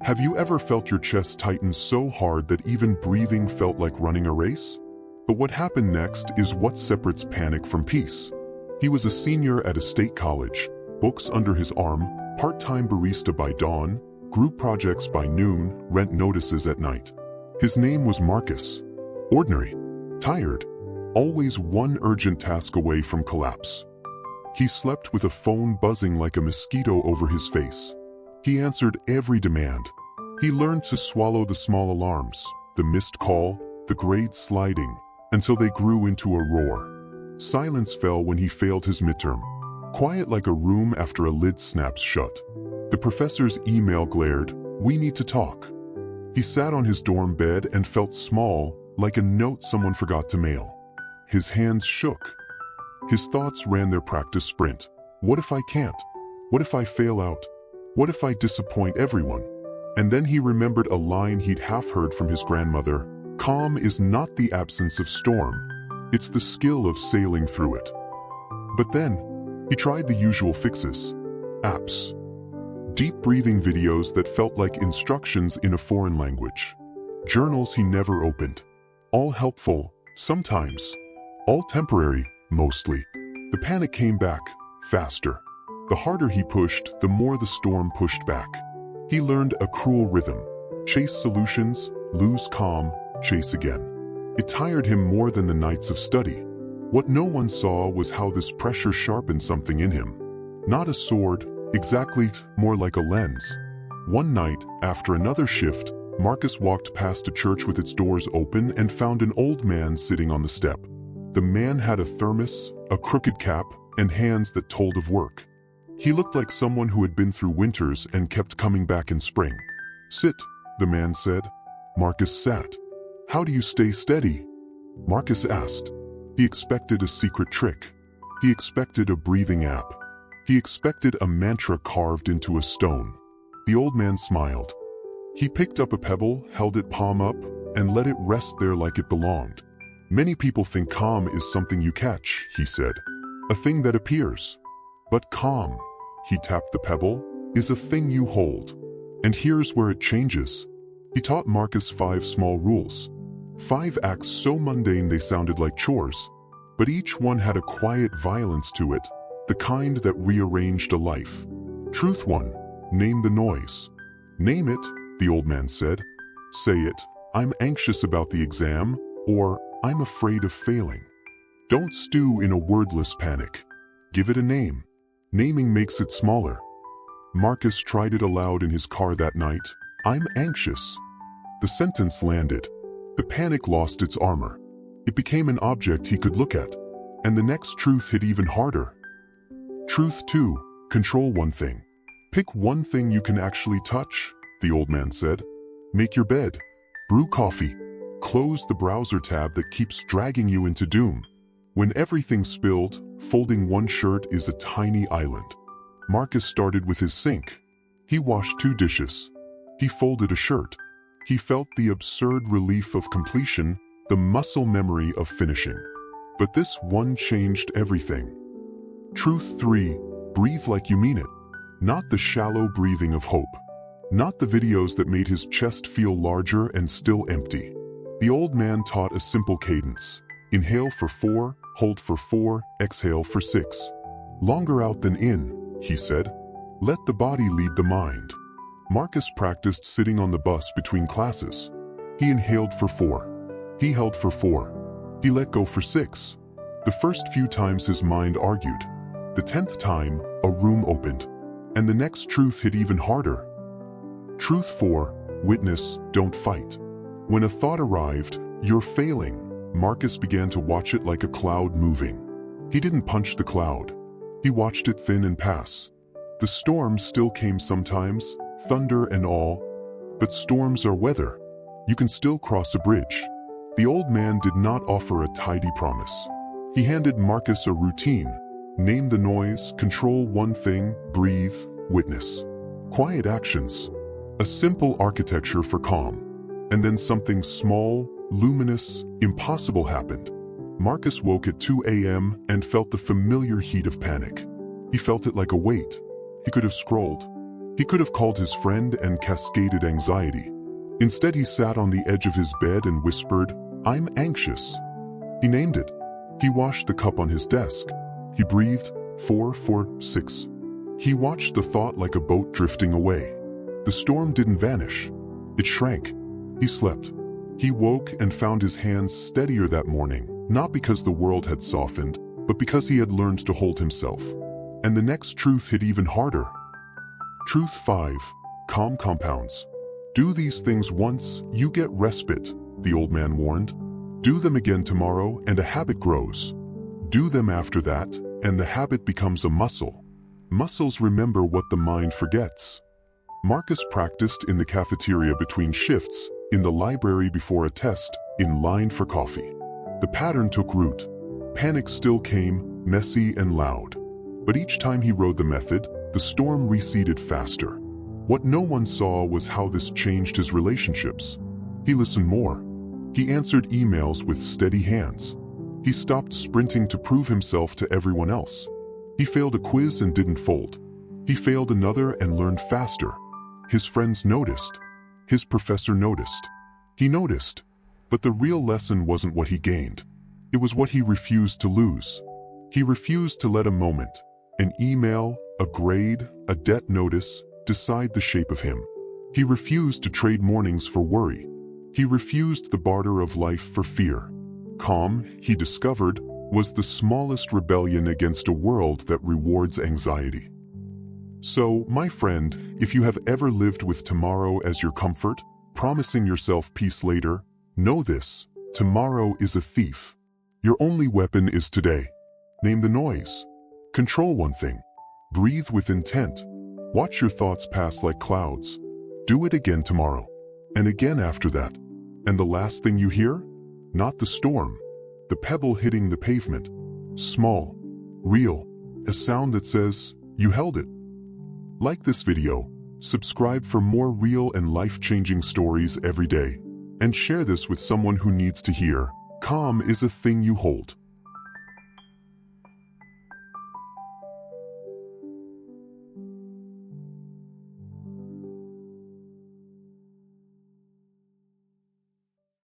Have you ever felt your chest tighten so hard that even breathing felt like running a race? But what happened next is what separates panic from peace. He was a senior at a state college, books under his arm, part-time barista by dawn, group projects by noon, rent notices at night. His name was Marcus. Ordinary, tired, always one urgent task away from collapse. He slept with a phone buzzing like a mosquito over his face. He answered every demand. He learned to swallow the small alarms, the missed call, the grades sliding, until they grew into a roar. Silence fell when he failed his midterm. Quiet like a room after a lid snaps shut. The professor's email glared, "We need to talk." He sat on his dorm bed and felt small, like a note someone forgot to mail. His hands shook. His thoughts ran their practice sprint. What if I can't? What if I fail out? What if I disappoint everyone? And then he remembered a line he'd half heard from his grandmother: calm is not the absence of storm. It's the skill of sailing through it. But then, he tried the usual fixes. Apps. Deep breathing videos that felt like instructions in a foreign language. Journals he never opened. All helpful, sometimes. All temporary, mostly. The panic came back, faster. The harder he pushed, the more the storm pushed back. He learned a cruel rhythm. Chase solutions, lose calm, chase again. It tired him more than the nights of study. What no one saw was how this pressure sharpened something in him. Not a sword, exactly, more like a lens. One night, after another shift, Marcus walked past a church with its doors open and found an old man sitting on the step. The man had a thermos, a crooked cap, and hands that told of work. He looked like someone who had been through winters and kept coming back in spring. "Sit," the man said. Marcus sat. "How do you stay steady?" Marcus asked. He expected a secret trick. He expected a breathing app. He expected a mantra carved into a stone. The old man smiled. He picked up a pebble, held it palm up, and let it rest there like it belonged. "Many people think calm is something you catch," he said. "A thing that appears. But calm," he tapped the pebble, "is a thing you hold. And here's where it changes." He taught Marcus 5 small rules. 5 acts so mundane they sounded like chores. But each one had a quiet violence to it, the kind that rearranged a life. Truth 1. Name the noise. "Name it," the old man said. "Say it, I'm anxious about the exam," or "I'm afraid of failing." Don't stew in a wordless panic. Give it a name. Naming makes it smaller. Marcus tried it aloud in his car that night. "I'm anxious." The sentence landed. The panic lost its armor. It became an object he could look at. And the next truth hit even harder. Truth 2. Control one thing. "Pick one thing you can actually touch," the old man said. "Make your bed. Brew coffee. Close the browser tab that keeps dragging you into doom. When everything's spilled, folding one shirt is a tiny island." Marcus started with his sink. He washed 2 dishes. He folded a shirt. He felt the absurd relief of completion, the muscle memory of finishing. But this one changed everything. Truth 3. Breathe like you mean it. Not the shallow breathing of hope. Not the videos that made his chest feel larger and still empty. The old man taught a simple cadence. Inhale for 4, hold for 4, exhale for 6. "Longer out than in," he said. "Let the body lead the mind." Marcus practiced sitting on the bus between classes. He inhaled for 4. He held for 4. He let go for 6. The first few times his mind argued. The 10th time, a room opened. And the next truth hit even harder. Truth 4. Witness, don't fight. When a thought arrived, "You're failing," Marcus began to watch it like a cloud moving. He didn't punch the cloud. He watched it thin and pass. The storm still came sometimes, thunder and all. But storms are weather. You can still cross a bridge. The old man did not offer a tidy promise. He handed Marcus a routine. Name the noise, control one thing, breathe, witness. Quiet actions. A simple architecture for calm. And then something small, luminous, impossible happened. Marcus woke at 2 a.m. and felt the familiar heat of panic. He felt it like a weight. He could have scrolled. He could have called his friend and cascaded anxiety. Instead, he sat on the edge of his bed and whispered, "I'm anxious." He named it. He washed the cup on his desk. He breathed, 4, 4, 6. He watched the thought like a boat drifting away. The storm didn't vanish. It shrank. He slept. He woke and found his hands steadier that morning, not because the world had softened, but because he had learned to hold himself. And the next truth hit even harder. Truth 5. Calm compounds. Do these things once, you get respite, the old man warned. Do them again tomorrow and a habit grows. Do them after that, and the habit becomes a muscle. Muscles remember what the mind forgets. Marcus practiced in the cafeteria between shifts, in the library before a test, in line for coffee. The pattern took root. Panic still came, messy and loud. But each time he rode the method, the storm receded faster. What no one saw was how this changed his relationships. He listened more. He answered emails with steady hands. He stopped sprinting to prove himself to everyone else. He failed a quiz and didn't fold. He failed another and learned faster. His friends noticed. His professor noticed. He noticed. But the real lesson wasn't what he gained. It was what he refused to lose. He refused to let a moment, an email, a grade, a debt notice, decide the shape of him. He refused to trade mornings for worry. He refused the barter of life for fear. Calm, he discovered, was the smallest rebellion against a world that rewards anxiety. So, my friend, if you have ever lived with tomorrow as your comfort, promising yourself peace later, know this: tomorrow is a thief. Your only weapon is today. Name the noise. Control one thing. Breathe with intent. Watch your thoughts pass like clouds. Do it again tomorrow. And again after that. And the last thing you hear? Not the storm. The pebble hitting the pavement. Small. Real. A sound that says, you held it. Like this video, subscribe for more real and life-changing stories every day, and share this with someone who needs to hear, calm is a thing you hold.